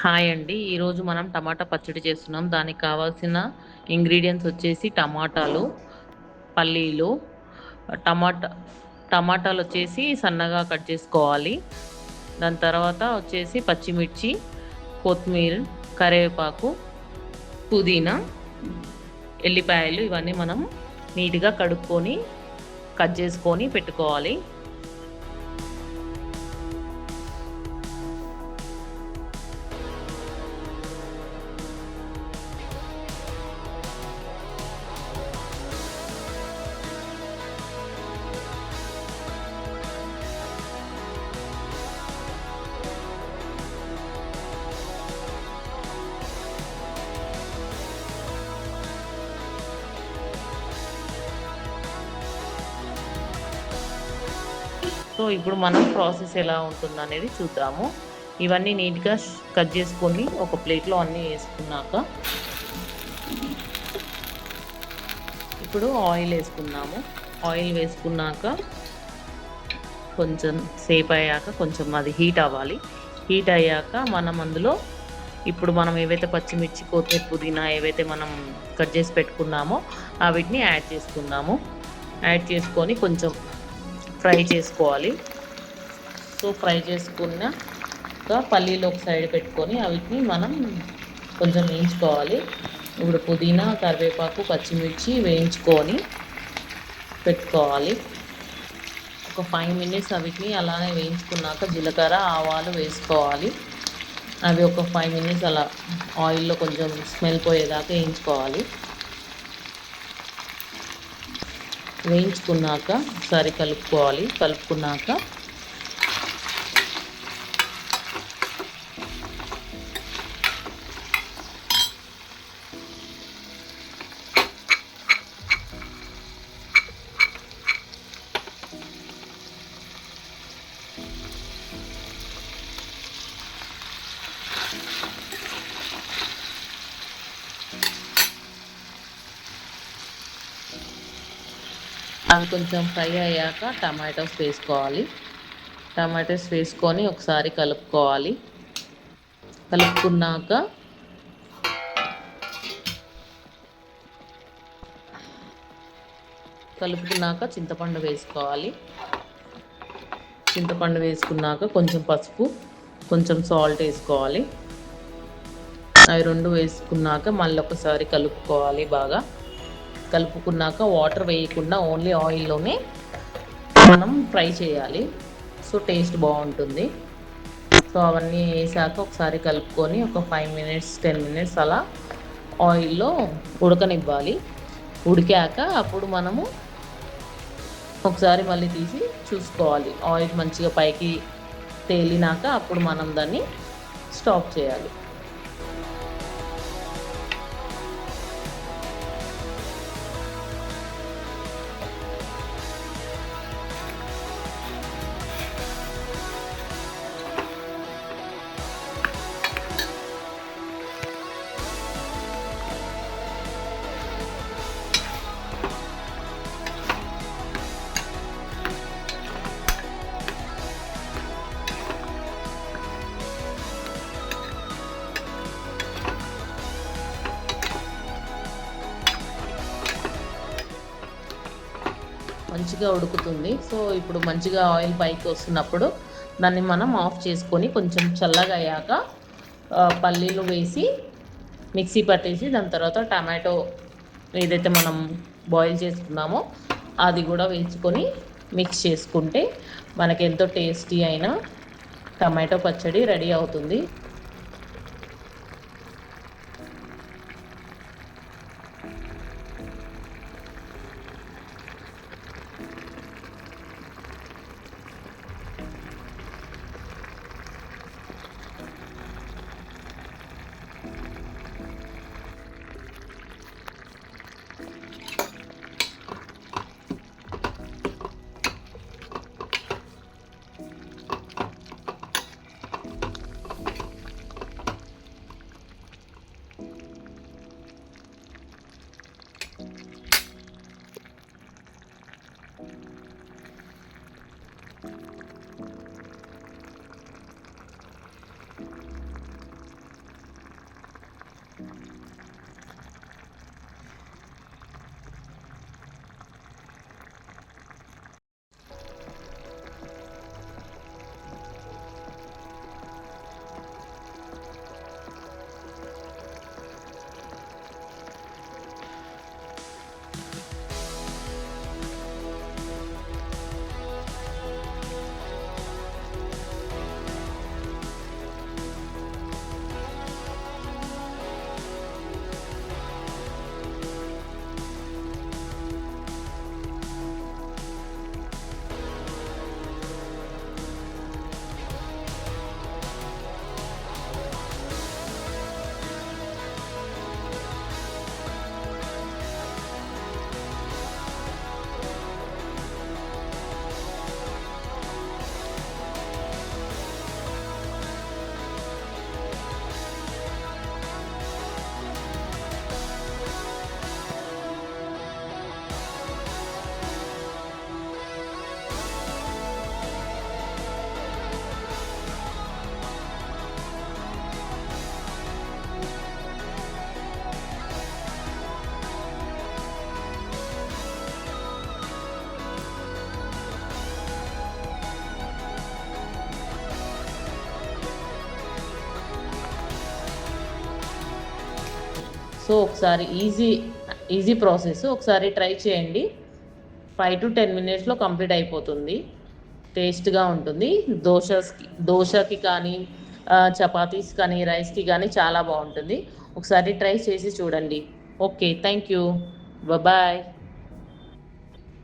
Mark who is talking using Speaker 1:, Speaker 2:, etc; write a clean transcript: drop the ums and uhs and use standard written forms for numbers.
Speaker 1: Hi అండి. ఈరోజు మనం టమాటా పచ్చడి చేస్తున్నాం. దానికి కావాల్సిన ఇంగ్రీడియెంట్స్ వచ్చేసి టమాటాలు, పల్లీలు, టమాటా టమాటాలొచ్చేసి సన్నగా కట్ చేసుకోవాలి. దాని తర్వాత వచ్చేసి పచ్చిమిర్చి, కొత్తిమీర, కరివేపాకు, పుదీనా, ఎల్లిపాయలు ఇవన్నీ మనం నీట్‌గా కడుక్కొని, కట్ చేసుకొని పెట్టుకోవాలి. సో ఇప్పుడు మనం ప్రాసెస్ ఎలా ఉంటుందనేది చూద్దాము. ఇవన్నీ నీట్‌గా కట్ చేసుకొని ఒక ప్లేట్‌లో అన్నీ వేసుకున్నాక ఇప్పుడు ఆయిల్ వేసుకుందాము. ఆయిల్ వేసుకున్నాక కొంచెం సేపు అయ్యాక కొంచెం అది హీట్ అవ్వాలి. హీట్ అయ్యాక మనం అందులో ఇప్పుడు మనం ఏవైతే పచ్చిమిర్చి, కొత్తిమీర, పుదీనా ఏవైతే మనం కట్ చేసి పెట్టుకున్నామో వీటిని యాడ్ చేసుకుందాము. యాడ్ చేసుకొని కొంచెం ఫ్రై చేసుకోవాలి. సో ఫ్రై చేసుకున్నాక పల్లీలు ఒక సైడ్ పెట్టుకొని వీటిని మనం కొంచెం వేయించుకోవాలి. ఇప్పుడు పుదీనా, కరివేపాకు, పచ్చిమిర్చి వేయించుకొని పెట్టుకోవాలి. ఒక 5 మినిట్స్ వీటిని అలానే వేయించుకున్నాక జీలకర్ర, ఆవాలు వేసుకోవాలి. అవి ఒక 5 మినిట్స్ అలా ఆయిల్‌లో కొంచెం స్మెల్ పోయేదాకా వేయించుకోవాలి. వేయించుకున్నాక ఒకసారి కలుపుకోవాలి. కలుపుకున్నాక అవి కొంచెం ఫ్రై అయ్యాక టమాటోస్ వేసుకోవాలి. టమాటోస్ వేసుకొని ఒకసారి కలుపుకోవాలి. కలుపుకున్నాక చింతపండు వేసుకోవాలి. చింతపండు వేసుకున్నాక కొంచెం పసుపు, కొంచెం సాల్ట్ వేసుకోవాలి. అవి 2 వేసుకున్నాక మళ్ళీ ఒకసారి కలుపుకోవాలి బాగా. కలుపుకున్నాక వాటర్ వేయకుండా ఓన్లీ ఆయిల్లోనే మనం ఫ్రై చేయాలి. సో టేస్ట్ బాగుంటుంది. సో అవన్నీ వేసాక ఒకసారి కలుపుకొని ఒక 5 మినిట్స్ 10 మినిట్స్ అలా ఆయిల్లో ఉడకనివ్వాలి. ఉడికాక అప్పుడు మనము ఒకసారి మళ్ళీ తీసి చూసుకోవాలి. ఆయిల్ మంచిగా పైకి తేలినాక అప్పుడు మనం దాన్ని స్టాప్ చేయాలి. మంచిగా ఉడుకుతుంది. సో ఇప్పుడు మంచిగా ఆయిల్ పైకి వస్తున్నప్పుడు దాన్ని మనం ఆఫ్ చేసుకొని కొంచెం చల్లగా అయ్యాక పల్లీలు వేసి మిక్సీ పట్టేసి దాని తర్వాత టమాటో ఏదైతే మనం బాయిల్ చేసుకున్నామో అది కూడా వేసుకొని మిక్స్ చేసుకుంటే మనకి ఎంతో టేస్టీ అయిన టమాటో పచ్చడి రెడీ అవుతుంది. సో ఒకసారి ఈజీ ప్రాసెస్, ఒకసారి ట్రై చేయండి. 5 to 10 మినిట్స్లో కంప్లీట్ అయిపోతుంది. టేస్ట్గా ఉంటుంది. దోశకి కానీ చపాతీస్ కానీ రైస్కి కానీ చాలా బాగుంటుంది. ఒకసారి ట్రై చేసి చూడండి. Okay, thank you. బాయ్.